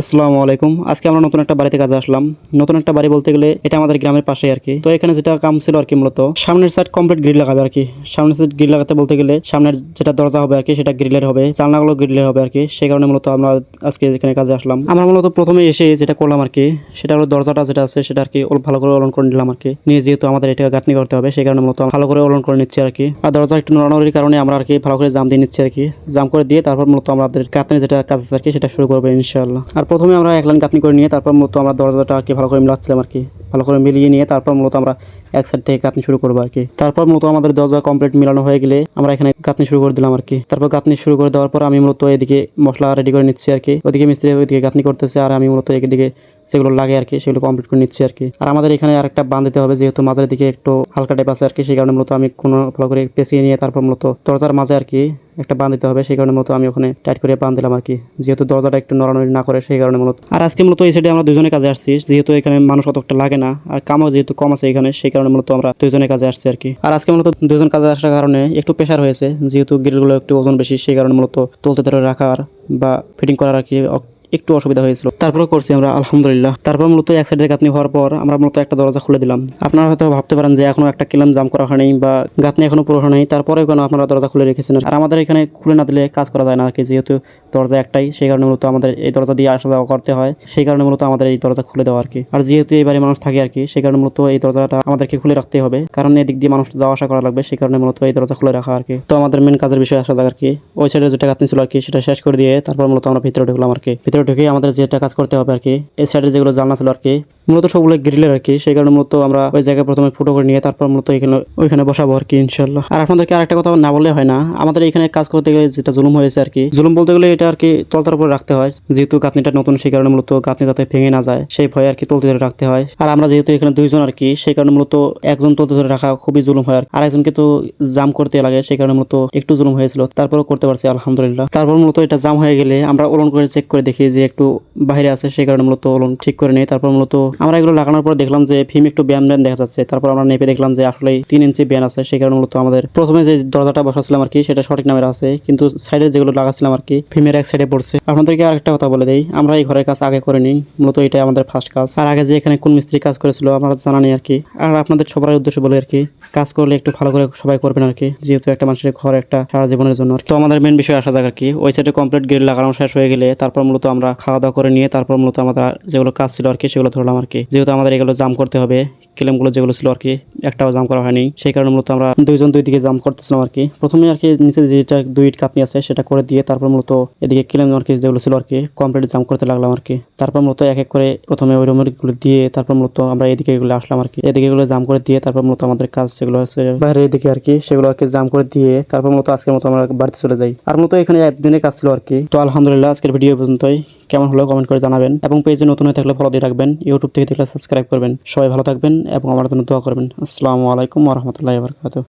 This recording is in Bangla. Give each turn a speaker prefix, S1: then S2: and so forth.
S1: আসসালামু আলাইকুম। আজকে আমরা নতুন একটা বাড়িতে কাজে আসলাম। নতুন একটা বাড়ি বলতে গেলে এটা আমাদের গ্রামের পাশে আর কি। তো এখানে যেটা কাম ছিল আর কি, মূলত সামনের সাইড কমপ্লিট গ্রিল লাগাবে আর কি। সামনের সাইড গ্রিল লাগাতে বলতে গেলে সামনের যেটা দরজা হবে আর কি, সেটা গ্রিলের হবে, জানলাগুলো গ্রিলের হবে আর কি। সেই কারণে মূলত আমরা আজকে এখানে কাজে আসলাম। আমরা মূলত প্রথমে এসে যেটা করলাম আর কি, সেটা হলো দরজাটা যেটা আছে সেটা আর কি ভালো করে অলন করে নিলাম আর কি। নিয়ে যেহেতু আমাদের এটা গাঁথনি করতে হবে, সেই কারণে মূলত ভালো করে অলন করে নিচ্ছি আর কি। আর দরজা একটু নড়ানোর কারণে আমরা আর কি ভালো করে জাম দিয়ে নিচ্ছি আর কি। জাম করে দিয়ে তারপর মূলত আমাদের গাঁথনি যেটা কাজ আছে আর কি, সেটা শুরু করবো ইনশাআল্লাহ। আর প্রথমে আমরা এক লাইন গাঁথনি করে নিয়ে তারপর মূলত আমরা দরজাটা আর কি ভালো করে মিলাচ্ছিলাম আর কি। ভালো করে মিলিয়ে নিয়ে তারপর মূলত আমরা এক সাইড থেকে গাঁথনি শুরু করবো আর কি। তারপর মূলত আমাদের দরজা কমপ্লিট মিলানো হয়ে গেলে আমরা এখানে গাঁথনি শুরু করে দিলাম আর কি। তারপর গাঁথনি শুরু করে দেওয়ার পর আমি মূলত এদিকে মশলা রেডি করে নিচ্ছি আর কি। ওদিকে মিস্ত্রি ওইদিকে গাঁথনি করতেছে আর আমি মূলত এদিকে যেগুলো লাগে আর কি সেগুলো কমপ্লিট করে নিচ্ছি আর কি। আর আমাদের এখানে আরেকটা বাঁধ দিতে হবে, যেহেতু মাঝের দিকে একটু হালকা টাইপ আছে আর কি। সেই কারণে মূলত আমি কোনো ভালো করে পেঁচিয়ে নিয়ে তারপর মূলত দরজার মাঝে আর কি একটা বাঁধ দিতে হবে। সেই কারণে মূলত আমি ওখানে টাইট করে বাঁধ দিলাম আর কি, যেহেতু দরজাটা একটু নড়ানড়ি না করে সেই কারণে মূলত। আর আজকে মূলত এই সাইডে আমরা দুজনে কাজে আসছি, যেহেতু এখানে মানুষ অতটা লাগে না আর কামও যেহেতু কম আছে এখানে, সেই কারণে মূলত আমরা দুজনে কাজে আসছি আর কি। আর আজকে মূলত দুজন কাজে আসার কারণে একটু প্রেশার হয়েছে, যেহেতু গ্রিলগুলো একটু ওজন বেশি, সেই কারণে মূলত তুলতে ধরে রাখার বা ফিটিং করার আর কি একটু অসুবিধা হয়েছিল। তারপরে করছি আমরা আলহামদুলিল্লাহ। তারপর মূলত এক সাইডে গাঁথনি হওয়ার পর আমরা মূলত একটা দরজা খুলে দিলাম। আপনারা হয়তো ভাবতে পারেন যে এখনো একটা কিলাম জাম করা হয়নি বা গাঁথনি এখনো পুরো হয়নি, তারপরেও কেন আপনারা দরজা খুলে রেখেছেন। আর আমাদের এখানে খুলে না দিলে কাজ করা যায় না আর কি, যেহেতু দরজা একটাই, সেই কারণে মূলত আমাদের এই দরজা দিয়ে আসা যাওয়া করতে হয়। সেই কারণে মূলত আমাদের এই দরজা খুলে দেওয়া আর কি। আর যেহেতু এই বাড়ি মানুষ থাকে আর কি, সেই কারণে মূলত এই দরজাটা আমাদেরকে খুলে রাখতে হবে, কারণ এদিক দিয়ে মানুষ যাওয়া আসা করা লাগবে। সেই কারণে মূলত এই দরজা খুলে রাখা আর কি। তো আমাদের মেন কাজের বিষয় আসা যাক আর কি। ওই সাইডে যেটা গাঁথনি ছিল আর কি, সেটা শেষ করে দিয়ে তারপর মূলত আমরা ভিতরে ঢুকলাম আর কি। ভিতরে ঢুকে আমাদের যেটা কাজ করতে হবে আর কি, এই সাইডে যেগুলো জানলা ছিল আর কি, মূলত সবগুলো গ্রিলের আর কি। সেই কারণে মূলত আমরা ওই জায়গায় প্রথমে ফুটো করে নিয়ে তারপর মূলত ওইখানে বসাবো আর কি ইনশাল্লাহ। আর আপনাদেরকে আরেকটা কথা না বললে হয় না, আমাদের এখানে কাজ করতে গেলে যেটা জুলুম হয়েছে আর কি, জুলুম বলতে গেলে এটা আর কি তলতার উপরে রাখতে হয়, যেহেতু গাঁথনিটা নতুন, সেই কারণে মূলত গাঁথনি যাতে ভেঙে না যায় সেই ভয়ে আর কি তলতে ধরে রাখতে হয়। আর আমরা যেহেতু এখানে দুইজন আর কি, সেই কারণে মূলত একজন তলতে ধরে রাখা খুবই জুলুম হয়, আর একজনকে তো জাম করতে লাগে, সেই কারণে মূলত একটু জুলুম হয়েছিল, তারপরেও করতে পারছি আলহামদুলিল্লাহ। তারপর মূলত এটা জাম হয়ে গেলে আমরা ওলন করে চেক করে দেখি যে একটু বাইরে আছে, সেই কারণে মূলত ওলন ঠিক করে নেই। তারপর মূলত আমরা এগুলো লাগানোর পর দেখলাম যে ফিম একটু ব্যান ব্যান দেখা যাচ্ছে। তারপর আমরা নেপে দেখলাম যে আসলে 3 ইঞ্চি ব্যান আছে। সেই কারণে মূলত আমাদের প্রথমে যে দরজাটা বসাছিলাম আর কি, সেটা সঠিক নামের আছে, কিন্তু সাইডে যেগুলো লাগাছিলাম আর কি ফিমের এক সাইডে পড়ছে। আপনাদেরকে আরেকটা কথা বলে দেই, আমরা এই ঘরের কাজ আগে করিনি, মূলত এটা আমাদের ফার্স্ট কাজ। আর আগে যে এখানে কোন মিস্ত্রি কাজ করেছিল আমরা জানা নেই আর কি। আর আপনাদের সবার উদ্দেশ্যে বলে আর কি, কাজ করলে একটু ভালো করে সবাই করবেন আর কি, যেহেতু একটা মানুষের ঘর একটা সারা জীবনের জন্য। তো আমাদের মেন বিষয় আসা যাক আর কি। ওই সাইডে কমপ্লিট গ্রিল লাগানো শেষ হয়ে গেলে তারপর মূলত আমরা খাওয়া দাওয়া করে নিয়ে তারপর মূলত আমাদের যেগুলো কাজ ছিল আর কি সেগুলো ধরলাম আর কি। যেহেতু আমাদের এগুলো জাম করতে হবে, কিলামগুলো যেগুলো ছিল আর কি একটাও জাম করা হয়নি, সেই কারণে মূলত আমরা দুইজন দুই দিকে জাম করতেছিলাম আর কি। প্রথমে আর কি নিচে যেটা 2 ইট কাঁপনি আছে সেটা করে দিয়ে তারপর মূলত এদিকে কিলাম আর কি যেগুলো ছিল আর কি কমপ্লিট জাম করতে লাগলাম আর কি। তারপর মূলত এক এক করে প্রথমে ওই রুমের গুলো দিয়ে তারপর মূলত আমরা এদিকে এগুলো আসলাম আর কি। এদিকে এগুলো জাম করে দিয়ে তারপর মূলত আমাদের কাজ যেগুলো আছে বাইরে এদিকে আর কি, সেগুলো আর কি জাম করে দিয়ে তারপর মূলত আজকের মতো আমরা বাড়িতে চলে যাই। আর মূলত এখানে একদিনের কাজ ছিল আর কি। তো আলহামদুলিল্লাহ আজকের ভিডিও পর্যন্তই। কেমন হলো কমেন্ট করে জানাবেন, এবং পেজে নতুন হয়ে থাকলে ফলো দিয়ে রাখবেন, ইউটিউব থেকে দেখলে সাবস্ক্রাইব করবেন। সবাই ভালো থাকবেন এবং আমার জন্য দোয়া করবেন। আসসালামু আলাইকুম ওয়া রাহমাতুল্লাহি ওয়া বারাকাতুহু।